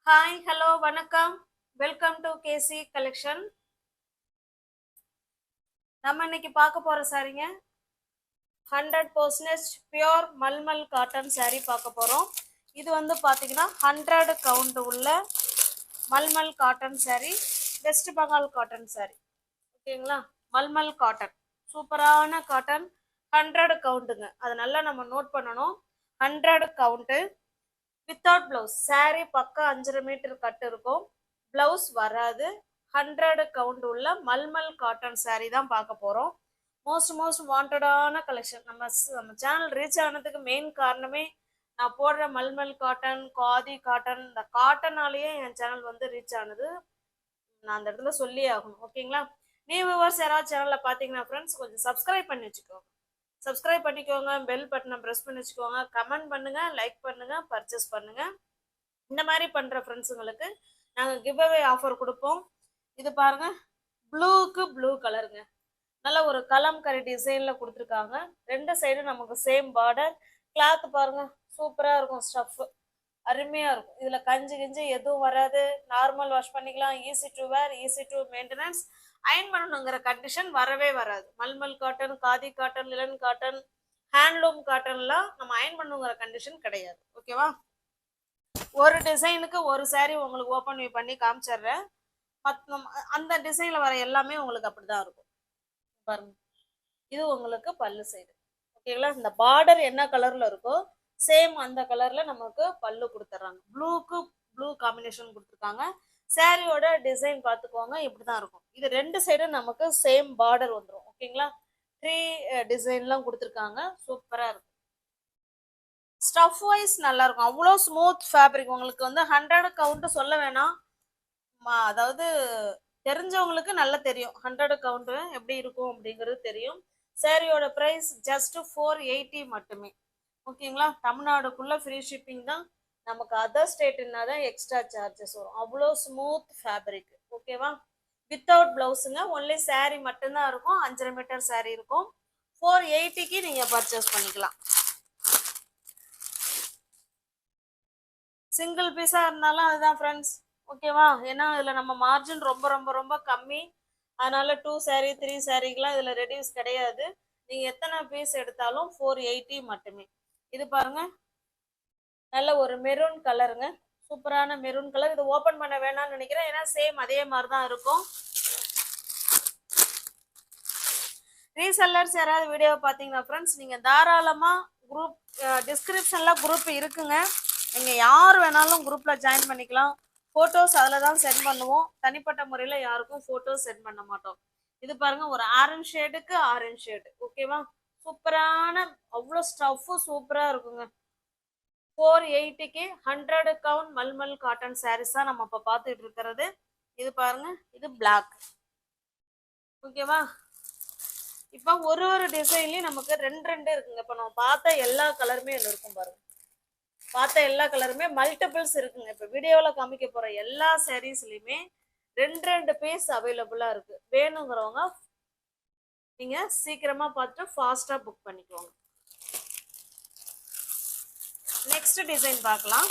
Hi hello வணக்கம். Welcome to KC collection. நம்ம இன்னைக்கு பார்க்க போற சாரீங்க 100% பியோர் மல்மல் காட்டன் சாரீ பார்க்க போறோம். இது வந்து பாத்தீங்கன்னா 100 கவுண்ட் உள்ள mulmul cotton sari, West Bengal cotton sari. ஓகேங்களா? மல்மல் காட்டன் சூப்பரான காட்டன், 100 கவுண்ட்டுங்க. அதை நல்லா நம்ம நோட் பண்ணணும். 100 கவுண்ட்டு, வித்தவுட் பிளவுஸ். சாரீ பக்கா 5.5 மீட்டர் கட்டு இருக்கும், பிளவுஸ் வராது. 100 கவுண்ட் உள்ள மல்மல் காட்டன் சாரீ தான் பார்க்க போறோம். மோஸ்ட் வாண்டடான கலெக்ஷன். நம்ம சேனல் ரீச் ஆனதுக்கு மெயின் காரணமே நான் போடுற மல்மல் காட்டன், காதி காட்டன், இந்த காட்டனாலேயே என் சேனல் வந்து ரீச் ஆனது. நான் அந்த இடத்துல சொல்லியே ஆகணும். ஓகேங்களா? நியூ வியூவர்ஸ் யாராவது சேனல்ல பாத்தீங்கன்னா ஃப்ரெண்ட்ஸ் கொஞ்சம் சப்ஸ்கிரைப் பண்ணி வச்சுக்கோங்க. சப்ஸ்கிரைப் பண்ணிக்கோங்க, பெல் பட்டனை ப்ரெஸ் பண்ணி வச்சுக்கோங்க, கமெண்ட் பண்ணுங்க, லைக் பண்ணுங்க, பர்ச்சேஸ் பண்ணுங்க. இந்த மாதிரி பண்ற ஃப்ரெண்ட்ஸுங்களுக்கு நாங்கள் கிவ் அவே ஆஃபர் கொடுப்போம். இது பாருங்க, ப்ளூக்கு ப்ளூ கலருங்க. நல்ல ஒரு கலம்கரி டிசைன்ல கொடுத்துருக்காங்க. ரெண்டு சைடும் நமக்கு சேம் பார்டர். கிளாத் பாருங்க, சூப்பரா இருக்கும். ஸ்டஃப் அருமையா இருக்கும். இதுல கஞ்சி கிஞ்சி எதுவும் வராது. நார்மல் வாஷ் பண்ணிக்கலாம். Easy to wear, easy to maintenance. Iron பண்ணணுங்கிற கண்டிஷன் வரவே வராது. Mulmul cotton, khadi cotton, linen cotton, handloom காட்டன்லாம் நம்ம அயன் பண்ணுங்கிற கண்டிஷன் கிடையாது. ஓகேவா? ஒரு டிசைனுக்கு ஒரு சாரீ உங்களுக்கு ஓப்பன் பண்ணி காமிச்சிடுறேன். அந்த டிசைன்ல வர எல்லாமே உங்களுக்கு அப்படிதான் இருக்கும். பாருங்க, இது உங்களுக்கு பல்லு சைடு. ஓகேங்களா? இந்த பார்டர் என்ன கலர்ல இருக்கோ சேம் அந்த கலர்ல நமக்கு பல்லு கொடுத்துட்றாங்க. ப்ளூக்கு ப்ளூ காம்பினேஷன் கொடுத்துருக்காங்க. சாரியோட டிசைன் பார்த்துக்கோங்க, இப்படிதான் இருக்கும். இது ரெண்டு சைடும் நமக்கு சேம் பார்டர் வந்துடும். ஓகேங்களா? 3 டிசைன்லாம் கொடுத்துருக்காங்க. சூப்பரா இருக்கும். ஸ்டஃப் வைஸ் நல்லா இருக்கும். அவ்வளோ ஸ்மூத் ஃபேப்ரிக். உங்களுக்கு வந்து 100 கவுண்ட் சொல்ல வேணாம். அதாவது தெரிஞ்சவங்களுக்கு நல்லா தெரியும் 100 கவுண்ட் எப்படி இருக்கும் அப்படிங்கிறது தெரியும். சாரியோட பிரைஸ் ஜஸ்ட் 480 மட்டுமே. ஓகேங்களா? தமிழ்நாடுக்குள்ள ஃப்ரீ ஷிப்பிங் தான். நமக்கு அதர் ஸ்டேட்னா தான் எக்ஸ்ட்ரா சார்ஜஸ் வரும். அவ்வளோ ஸ்மூத் ஃபேப்ரிக். ஓகேவா? வித்தவுட் பிளவுஸுங்க, ஒன்லி சாரீ மட்டும்தான் இருக்கும். 5.5 மீட்டர் சாரீ இருக்கும். 480க்கு நீங்க பர்ச்சேஸ் பண்ணிக்கலாம். சிங்கிள் பீஸா இருந்தாலும் அதுதான் ஃப்ரெண்ட்ஸ். ஓகேவா? ஏன்னா இதுல நம்ம மார்ஜின் ரொம்ப ரொம்ப ரொம்ப கம்மி. அதனால 2 சாரீ 3 சாரீக்கெல்லாம் இதுல ரெடியூஸ் கிடையாது. நீங்க எத்தனை பீஸ் எடுத்தாலும் 480 மட்டுமே. இது பாருங்க, நல்ல ஒரு மெரூன் கலருங்க. சூப்பரான மெரூன் கலர். இது ஓபன் பண்ண வேணாம்னு நினைக்கிறேன், ஏன்னா சேம் அதே மாதிரி தான் இருக்கும். ரீசெல்லர்ஸ் யாராவது வீடியோ பார்த்தீங்கன்னா ஃப்ரெண்ட்ஸ், நீங்க தாராளமா குரூப் டிஸ்கிரிப்ஷன்ல குரூப் இருக்குங்க. நீங்க யார் வேணாலும் குரூப்ல ஜாயின் பண்ணிக்கலாம். போட்டோஸ் அதில் தான் சென்ட் பண்ணுவோம். தனிப்பட்ட முறையில் யாருக்கும் போட்டோஸ் சென்ட் பண்ண மாட்டோம். இது பாருங்க, ஒரு ஆரஞ்சு ஷேடுக்கு ஆரஞ்சு ஷேடு. ஓகேவா? சூப்பரான அவ்வளோ ஸ்டஃப் சூப்பரா இருக்குங்க. 480க்கு 100 கவுண்ட் மல்மல் காட்டன் சாரீஸ் தான் நம்ம இப்போ பார்த்துட்டு இருக்கிறது. இது பாருங்க, இது பிளாக். ஓகேவா? இப்போ ஒரு ஒரு டிசைன்லயும் நமக்கு ரெண்டு இருக்குங்க. இப்போ நம்ம பார்த்த எல்லா கலருமே இதுல இருக்கும் பாருங்க. பார்த்த எல்லா கலருமே மல்டிபிள்ஸ் இருக்குங்க. இப்போ வீடியோவில் காமிக்க போற எல்லா சாரீஸ்லயுமே ரெண்டு பீஸ் அவைலபிளா இருக்கு. வேணுங்கிறவங்க நீங்க சீக்கிரமா பார்த்துட்டு ஃபாஸ்டா புக் பண்ணிக்கோங்க. நெக்ஸ்ட் டிசைன் பார்க்கலாம்.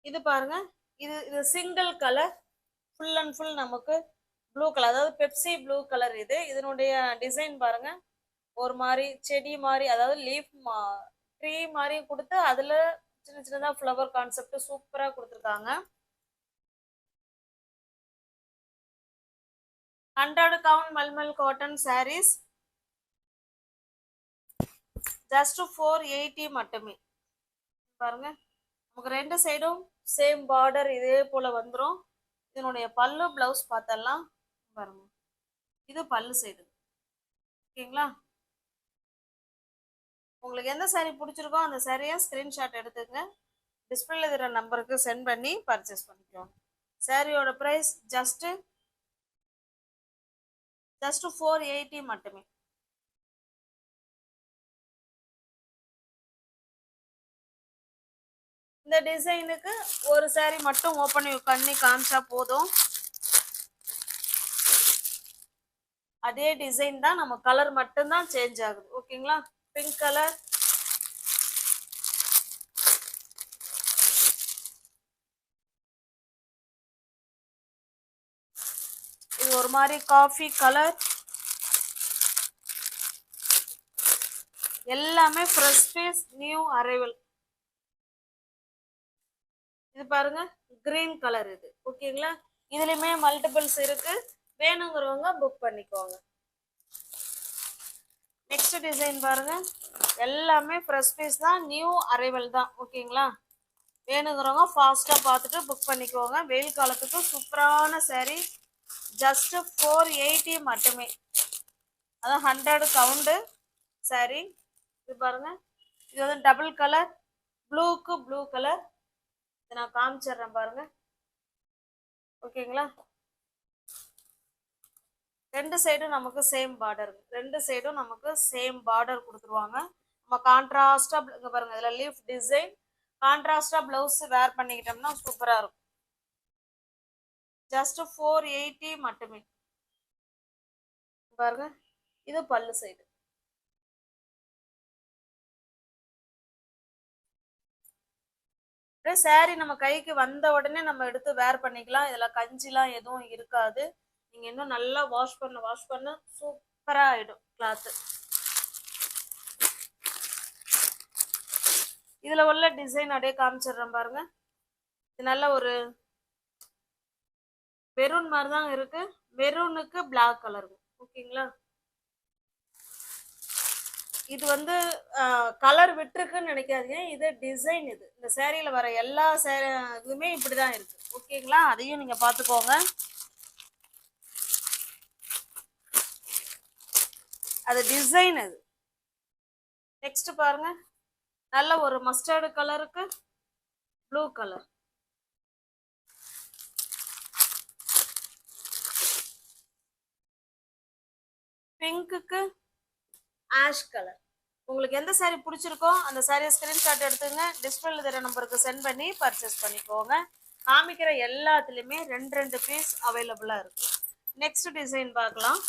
இது பாருங்க, இது single colour, full and full நமக்கு ப்ளூ கலர், அதாவது பெப்சி ப்ளூ கலர். இதனுடைய டிசைன் பாருங்க, ஒரு மாதிரி செடி மாதிரி, அதாவது லீஃப் ட்ரீ மாதிரி கொடுத்து அதுல சின்ன சின்னதா ஃப்ளவர் கான்செப்ட் சூப்பரா கொடுத்துருக்காங்க. 100 count mulmul cotton saris just 480 மட்டுமே. பாருங்க, நமக்கு ரெண்டு சைடும் சேம் பார்டர் இதே போல வந்துடும். இதனுடைய பல்லு பிளவுஸ் பார்த்தலாம் பாருங்க. இது பல்லு சைடு. ஓகேங்களா? உங்களுக்கு எந்த சாரீ பிடிச்சிருக்கோ அந்த சாரியை ஸ்கிரீன்ஷாட் எடுத்துங்க, டிஸ்பிளேல இருக்கிற நம்பருக்கு சென்ட் பண்ணி பர்ச்சேஸ் பண்ணிக்கோங்க. சாரியோட பிரைஸ் ஜஸ்ட் 480 மட்டுமே. இந்த டிசைனுக்கு ஒரு சாரீ மட்டும் ஓபன் பண்ணி காமிச்சா போதும். அதே டிசைன் தான், நம்ம கலர் மட்டும்தான் சேஞ்ச் ஆகுது. ஓகேங்களா? பிங்க் கலர், இது ஒரு மாதிரி காஃபி கலர். எல்லாமே ஃப்ரெஷ் பீஸ், நியூ அரைவல். இது பாருங்க கிரீன் கலர் இது. ஓகேங்களா, இதுலயுமே மல்டிபிள்ஸ் இருக்கு, வேணுங்கிறவங்க புக் பண்ணிக்கோங்க. நெக்ஸ்ட் டிசைன் பாருங்க, எல்லாமே ஃப்ரெஷ் பீஸ் தான், நியூ அரைவல் தான். ஓகேங்களா, வேணுங்கிறவங்க ஃபாஸ்ட்டாக பார்த்துட்டு புக் பண்ணிக்கோங்க. வெயில் காலத்துக்கு சூப்பரான சாரீ. ஜஸ்ட் 480 மட்டுமே. அதான் 100 கவுண்டு சாரீ. இது பாருங்க, இது வந்து டபுள் கலர், ப்ளூக்கு ப்ளூ கலர். இதை நான் காமிச்சிடுறேன் பாருங்க. ஓகேங்களா, ரெண்டு சைடும் நமக்கு சேம் பார்டர், ரெண்டு சைடும் நமக்கு சேம் பார்டர் கொடுத்துருவாங்க. நம்ம கான்ட்ராஸ்டா இங்க பாருங்க, இதுல லீஃப் டிசைன். கான்ட்ராஸ்டா பிளவுஸ் வேர் பண்ணிக்கிட்டோம்னா சூப்பரா இருக்கும். ஜஸ்ட் 480 மட்டுமே. பாருங்க, இது பல்லு சைடு. சாரி நம்ம கைக்கு வந்த உடனே நம்ம எடுத்து வேர் பண்ணிக்கலாம். இதுல கஞ்சிலாம் எதுவும் இருக்காது. நீங்க இன்னும் நல்லா வாஷ் பண்ண சூப்பரா ஆயிடும் கிளாத். இதுல உள்ள டிசைன் அப்படியே காமிச்சிடுறேன் பாருங்க. இது நல்ல ஒரு மெரூன் மாதிரி தான் இருக்கு, மெரூனுக்கு பிளாக் கலர். ஓகேங்களா, இது வந்து கலர் விட்டுருக்குன்னு நினைக்காதீங்க, இது டிசைன். இது இந்த சேரீல வர எல்லா இதுவுமே இப்படிதான் இருக்கு. ஓகேங்களா, அதையும் நீங்க பாத்துக்கோங்க. அது டிசைன் அது. நெக்ஸ்ட் பாருங்க, நல்ல ஒரு மஸ்டர்டு கலருக்கு ப்ளூ கலர். பிங்க்குக்கு ஆஷ் கலர். உங்களுக்கு எந்த சாரீ பிடிச்சிருக்கோ அந்த சாரியை ஸ்கிரீன்ஷாட் எடுத்துங்க, டிஸ்பிளேல தர நம்பருக்கு சென்ட் பண்ணி பர்ச்சேஸ் பண்ணிக்கோங்க. காமிக்கிற எல்லாத்துலேயுமே 2 பீஸ் அவைலபிளா இருக்கு. நெக்ஸ்ட் டிசைன் பார்க்கலாம்.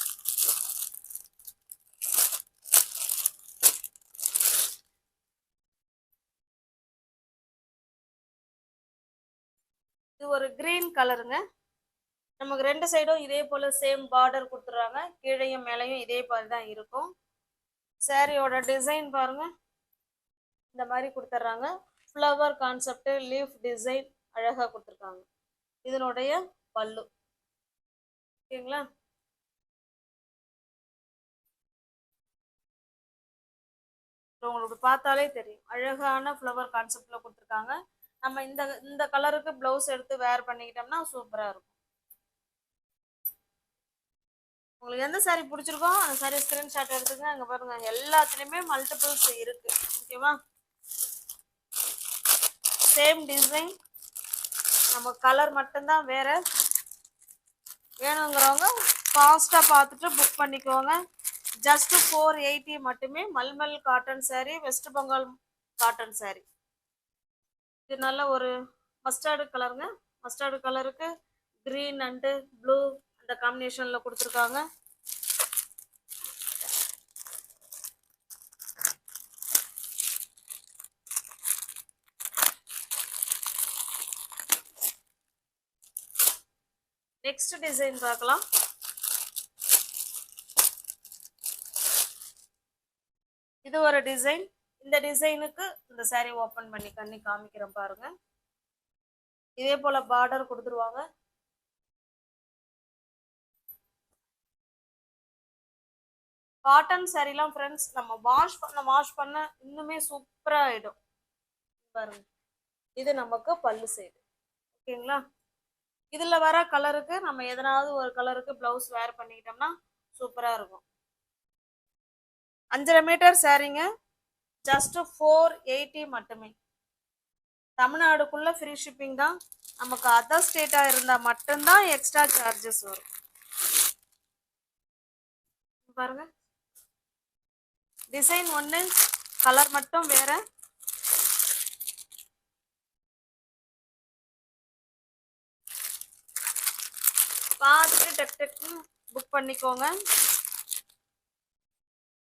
இது ஒரு கிரீன் கலருங்க. நமக்கு 2 சைடும் இதே போல சேம் பார்டர் கொடுத்துறாங்க, கீழையும் மேலையும் இதே மாதிரி தான் இருக்கும். சாரியோட டிசைன் பாருங்க, இந்த மாதிரி கொடுத்துட்றாங்க. ஃப்ளவர் கான்செப்ட், லீஃப் டிசைன் அழகா கொடுத்துருக்காங்க. இதனுடைய பல்லு. ஓகேங்களா, உங்களுக்கு பார்த்தாலே தெரியும் அழகான ஃப்ளவர் கான்செப்ட்ல கொடுத்துருக்காங்க. நம்ம இந்த கலருக்கு பிளவுஸ் எடுத்து வேர் பண்ணிக்கிட்டோம்னா சூப்பரா இருக்கும். உங்களுக்கு எந்த சாரீ பிடிச்சிருக்கோ அந்த சாரீ ஸ்கிரீன்ஷாட் எடுத்துங்க. அங்க பாருங்க, எல்லாத்துலயுமே மல்டிபிள்ஸ் இருக்கு. ஓகேவா, சேம் டிசைன், நம்ம கலர் மட்டும்தான் வேற. வேணுங்கிறவங்க ஃபாஸ்டா பார்த்துட்டு புக் பண்ணிக்கோங்க. ஜஸ்ட் 480 மட்டுமே. Mulmul cotton sari, West Bengal cotton sari. இது நல்ல ஒரு மஸ்டர்டு கலருங்க. மஸ்டர்டு கலருக்கு கிரீன் அண்டு ப்ளூ அந்த காம்பினேஷன்ல கொடுத்துருக்காங்க. நெக்ஸ்ட் டிசைன் பார்க்கலாம். இது ஒரு டிசைன். இந்த டிசைனுக்கு இந்த சாரீ ஓபன் பண்ணி காமிக்கிறேன் பாருங்க. இதே போல பார்டர் கொடுத்துருவாங்க. காட்டன் சாரீலாம் ஃப்ரெண்ட்ஸ் நம்ம வாஷ் பண்ண இன்னுமே சூப்பரா ஆயிடும். பாருங்க, இது நமக்கு பல்லு சைடு. ஓகேங்களா, இதுல வர கலருக்கு நம்ம எதனாவது ஒரு கலருக்கு பிளவுஸ் வேர் பண்ணிக்கிட்டோம்னா சூப்பரா இருக்கும். 5.5 மீட்டர் சாரீங்க. ஜஸ்ட் 480 மட்டுமே. தமிழ்நாடுக்குள்ள ஃப்ரீ ஷிப்பிங் தான். நமக்கு அதர் ஸ்டேட்டா இருந்தா மட்டும்தான் எக்ஸ்ட்ரா சார்ஜஸ் வரும். பாருங்க, டிசைன் ஒன்று, கலர் மட்டும் வேற. பார்த்துட்டு டக் டக்னு புக் பண்ணிக்கோங்க.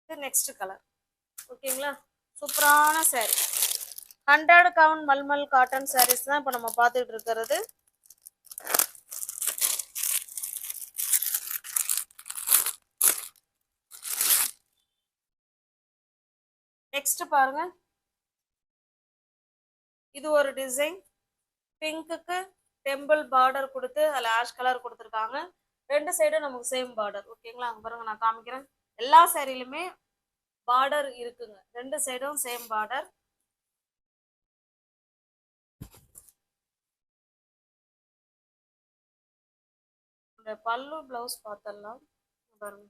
இது நெக்ஸ்ட் கலர். ஓகேங்களா, சூப்பரான சாரீ. 100 கவுண்ட் மல்மல் காட்டன் சாரீஸ் தான் இப்போ நம்ம பார்த்துட்டு இருக்கிறது. நெக்ஸ்ட் பாருங்க, இது ஒரு டிசைன். பிங்க்குக்கு டெம்பிள் பார்டர் கொடுத்து அதில் ஆஷ் கலர் கொடுத்துருக்காங்க. ரெண்டு சைடும் நமக்கு சேம் பார்டர். ஓகேங்களா, அங்கே பாருங்க நான் காமிக்கிறேன். எல்லா சாரிலுமே பார்டர் இருக்குங்க, ரெண்டு சைடும் சேம் பார்டர். இந்த பல்லு பிளவுஸ் பார்த்தலாம் பாருங்க.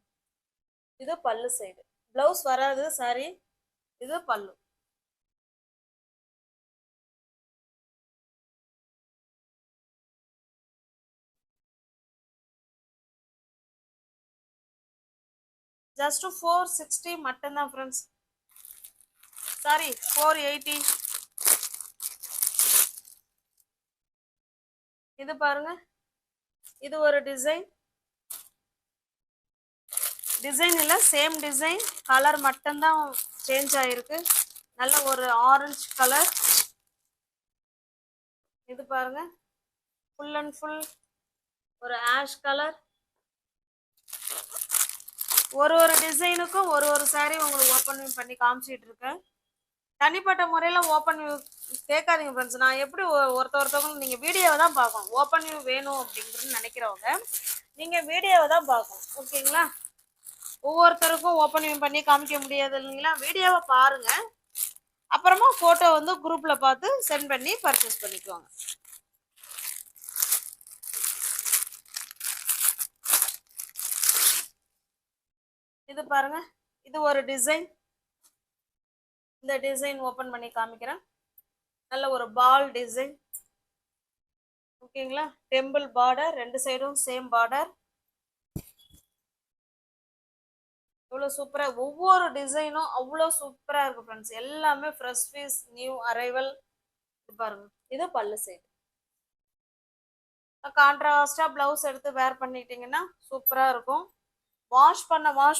இது பல்லு சைடு, பிளவுஸ் வராது சாரி, இது பல்லு. ஜஸ்ட் 460 மட்டும்தான் ஃப்ரெண்ட்ஸ், சாரி 480. இது பாருங்க, இது ஒரு டிசைன். டிசைன் இல்லை, சேம் டிசைன், கலர் மட்டும்தான் சேஞ்ச் ஆயிருக்கு. நல்ல ஒரு ஆரஞ்சு கலர். இது பாருங்க, ஃபுல் அண்ட் ஃபுல் ஒரு ஆஷ் கலர். ஒரு ஒரு டிசைனுக்கும் ஒரு ஒரு சாரி உங்களுக்கு ஓப்பன் பண்ணி காமிச்சிட்டு இருக்கேன். தனிப்பட்ட முறையில் ஓப்பன் வியூ கேட்காதீங்க ஃப்ரெண்ட்ஸ். நான் எப்படி ஒருத்தவங்க நீங்கள் வீடியோவை தான் பார்க்கணும். ஓப்பன் வியூ வேணும் அப்படிங்கிறது நினைக்கிறவங்க நீங்கள் வீடியோவை தான் பார்க்கணும். ஓகேங்களா, ஒவ்வொருத்தருக்கும் ஓப்பன் வியூ பண்ணி காமிக்க முடியாது இல்லைங்களா. வீடியோவை பாருங்க, அப்புறமா ஃபோட்டோ வந்து குரூப்பில் பார்த்து சென்ட் பண்ணி பர்ச்சேஸ் பண்ணிக்குவாங்க. இது பாருங்க, இது ஒரு டிசைன். இந்த டிசைன் ஓப்பன் பண்ணி காமிக்கிறேன். நல்ல ஒரு பால் டிசைன். ஓகேங்களா, டெம்பிள் பார்டர், ரெண்டு சைடும் சேம் பார்டர். இவ்வளோ சூப்பராக, ஒவ்வொரு டிசைனும் அவ்வளோ சூப்பராக இருக்கு ஃப்ரெண்ட்ஸ். எல்லாமே ஃப்ரெஷ் பீஸ், நியூ அரைவல். பாருங்க, இது பல்லு சைடு. கான்ட்ராஸ்டா பிளவுஸ் எடுத்து வேர் பண்ணிட்டீங்கன்னா சூப்பரா இருக்கும். வாஷ்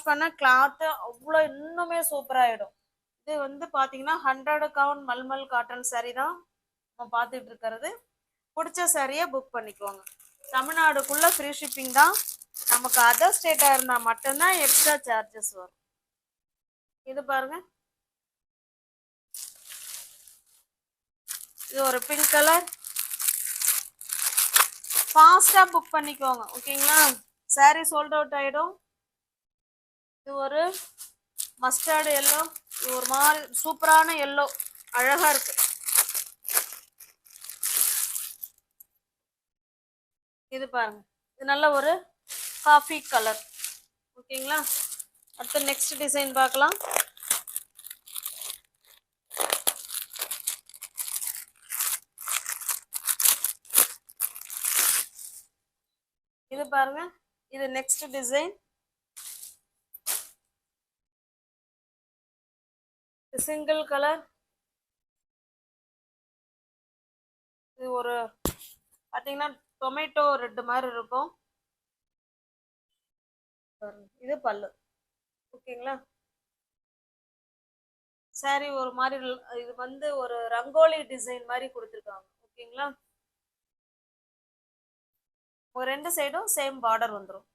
பண்ண கிளாத்து அவ்வளோ இன்னுமே சூப்பராகிடும். இது வந்து பார்த்தீங்கன்னா 100 கவுண்ட் மல்மல் காட்டன் சாரீ தான் நம்ம பார்த்துட்டு இருக்கிறது. பிடிச்ச சாரியை புக் பண்ணிக்குவாங்க. தமிழ்நாடுக்குள்ள ஃப்ரீ ஷிப்பிங் தான். நமக்கு அதர் ஸ்டேட்டாக இருந்தால் மட்டும்தான் எக்ஸ்ட்ரா சார்ஜஸ் வரும். இது பாருங்க, இது ஒரு பிங்க் கலர். ஃபாஸ்ட்டாக புக் பண்ணிக்கோங்க. ஓகேங்களா, சாரீ சோல்ட் அவுட் ஆகிடும். இது ஒரு மஸ்டர்டு எல்லோ, இது ஒரு மாதிரி சூப்பரான எல்லோ, அழகா இருக்கு. இது பாருங்க, இது நல்ல ஒரு காஃபி கலர். ஓகேங்களா, அடுத்து நெக்ஸ்ட் டிசைன் பார்க்கலாம். இது பாருங்க, இது நெக்ஸ்ட் டிசைன். Single colour. இது ஒரு பார்த்தீங்கன்னா டொமேட்டோ ரெட் மாதிரி இருக்கும். இது பல்லு. ஓகேங்களா, சாரி ஒரு மாதிரி, இது வந்து ஒரு ரங்கோலி டிசைன் மாதிரி கொடுத்துருக்காங்க. ஓகேங்களா, ஒரு ரெண்டு சைடும் சேம் பார்டர் வந்துடும்.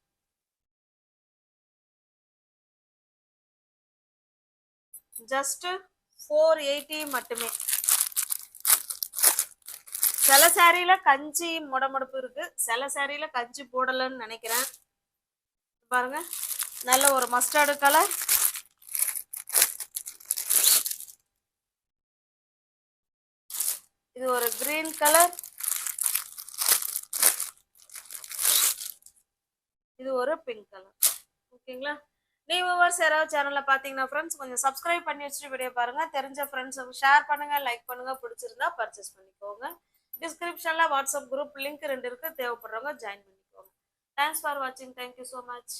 ஜஸ்ட் 480 மட்டுமே. சில சாரியில கஞ்சி முடமுடுப்பு இருக்கு, சில சாரியில கஞ்சி போடலன்னு நினைக்கிறேன். பாருங்க, நல்ல ஒரு மஸ்டர்டு கலர். இது ஒரு கிரீன் கலர். இது ஒரு பிங்க் கலர். ஓகேங்களா, நீ வியூவர்ஸ் யாராவது சேனல்ல பாத்தீங்கன்னா ஃப்ரெண்ட்ஸ் கொஞ்சம் சப்ஸ்கிரைப் பண்ணி வச்சுட்டு வீடியோ பாருங்க. தெரிஞ்ச ஃப்ரெண்ட்ஸுக்கு ஷேர் பண்ணுங்க, லைக் பண்ணுங்க, பிடிச்சிருந்தா பர்ச்சேஸ் பண்ணிக்கோங்க. டிஸ்கிரிப்ஷன்ல வாட்ஸ்அப் குரூப் லிங்க் 2 இருக்கு, தேவைப்படுறவங்க ஜாயின் பண்ணிக்கோங்க. தேங்க்ஸ் ஃபார் வாட்சிங். Thank you so much.